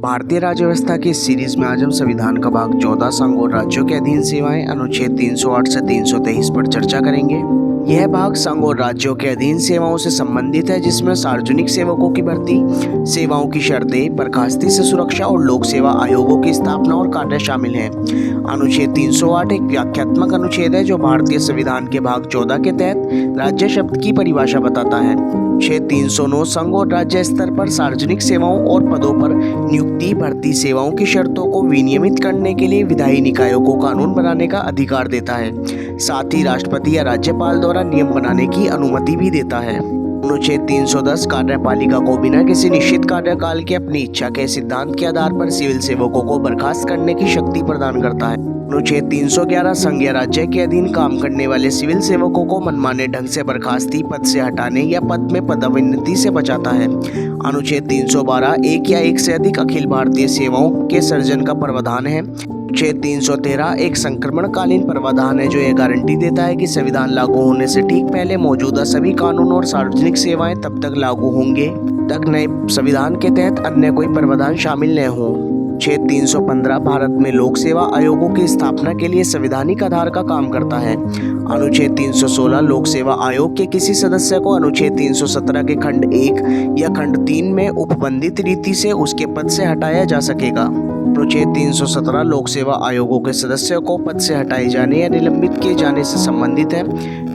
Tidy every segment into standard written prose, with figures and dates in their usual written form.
भारतीय राज्य व्यवस्था की इस सीरीज में आज हम संविधान का भाग 14 संघ और राज्यों के अधीन सेवाएं अनुच्छेद 308 से 323 पर चर्चा करेंगे। यह भाग संघ और राज्यों के अधीन सेवाओं से संबंधित है, जिसमें सार्वजनिक सेवकों की भर्ती, सेवाओं की शर्तें, बर्खास्ती से सुरक्षा और लोक सेवा आयोगों की स्थापना और कार्य शामिल हैं। अनुच्छेद 308 एक व्याख्यात्मक अनुच्छेद है जो भारतीय संविधान के भाग 14 के तहत राज्य शब्द की परिभाषा बताता है। अनुच्छेद 309 संघ और राज्य स्तर पर सार्वजनिक सेवाओं और पदों पर नियुक्ति, भर्ती, सेवाओं की शर्तों को विनियमित करने के लिए विधायी निकायों को कानून बनाने का अधिकार देता है। साथ ही राष्ट्रपति या राज्यपाल द्वारा नियम बनाने की अनुमति भी देता है। अनुच्छेद 310 कार्यपालिका को बिना किसी निश्चित कार्यकाल के अपनी इच्छा के सिद्धांत के आधार पर सिविल सेवकों को बर्खास्त करने की शक्ति प्रदान करता है। अनुच्छेद 311 संघ या राज्य के अधीन काम करने वाले सिविल सेवकों को मनमाने ढंग से बर्खास्ती, पद से हटाने या पद में पदोन्नति से बचाता है। अनुच्छेद 312 एक या एक से अधिक अखिल भारतीय सेवाओं के सृजन का प्रावधान है। अनुच्छेद 313 एक संक्रमणकालीन प्रावधान है जो यह गारंटी देता है कि संविधान लागू होने से ठीक पहले मौजूदा सभी कानून और सार्वजनिक सेवाएं तब तक लागू होंगे तक नए संविधान के तहत अन्य कोई प्रावधान शामिल न हो। अनुच्छेद 315 भारत में लोक सेवा आयोगों की स्थापना के लिए संवैधानिक आधार का काम करता है। अनुच्छेद 316 लोक सेवा आयोग के किसी सदस्य को अनुच्छेद 317 के खंड 1 या खंड 3 में उपबंधित रीति से उसके पद से हटाया जा सकेगा। अनुच्छेद 317 लोक सेवा आयोगों के सदस्यों को पद से हटाए जाने या निलंबित किए जाने से संबंधित है।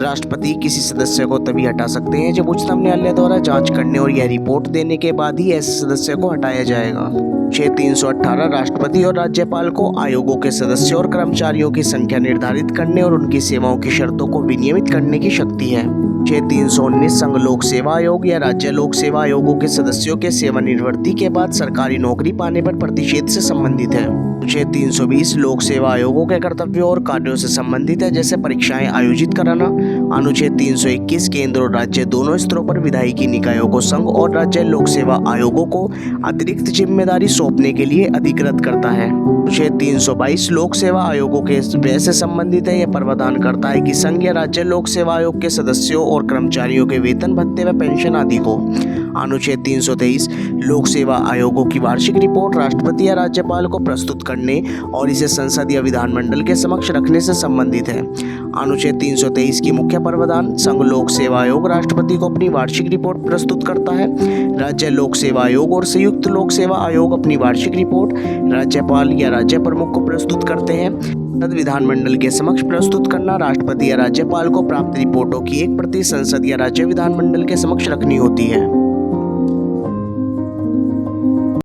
राष्ट्रपति किसी सदस्य को तभी हटा सकते हैं जब उच्चतम न्यायालय द्वारा जांच करने और यह रिपोर्ट देने के बाद ही ऐसे सदस्य को हटाया जाएगा। अनुच्छेद 318 राष्ट्रपति और राज्यपाल को आयोगों के सदस्यों और कर्मचारियों की संख्या निर्धारित करने और उनकी सेवाओं की शर्तों को विनियमित करने की शक्ति है। अनुच्छेद 319 संघ लोक सेवा आयोग या राज्य लोक सेवा आयोगों के सदस्यों के सेवानिवृत्ति के बाद सरकारी नौकरी पाने पर प्रतिषेध से संबंधित है। अनुच्छेद 320 लोक सेवा आयोगों के कर्तव्यों और कार्यों से संबंधित है, जैसे परीक्षाएं आयोजित कराना। अनुच्छेद 321 केंद्र और राज्य दोनों स्तरों पर विधायी निकायों को संघ और राज्य लोक सेवा आयोगों को अतिरिक्त जिम्मेदारी सौंपने के लिए अधिकृत करता है। अनुच्छेद 322 लोक सेवा आयोगों के व्यय से संबंधित है। यह प्रावधान करता है कि संघ या राज्य लोक सेवा आयोग के सदस्यों और कर्मचारियों के वेतन, भत्ते व पेंशन आदि को। अनुच्छेद 323 लोक सेवा आयोगों की वार्षिक रिपोर्ट राष्ट्रपति या राज्यपाल को प्रस्तुत करने और इसे संसद या विधानमंडल के समक्ष रखने से संबंधित है। अनुच्छेद 323 की मुख्य प्रावधान संघ लोक सेवा आयोग राष्ट्रपति को अपनी वार्षिक रिपोर्ट प्रस्तुत करता है। राज्य लोक सेवा आयोग और संयुक्त लोक सेवा आयोग अपनी वार्षिक रिपोर्ट राज्यपाल या राज्य प्रमुख को प्रस्तुत करते हैं। तद विधानमंडल के समक्ष प्रस्तुत करना राष्ट्रपति या राज्यपाल को प्राप्त रिपोर्टों की एक प्रति संसद या राज्य विधानमंडल के समक्ष रखनी होती है।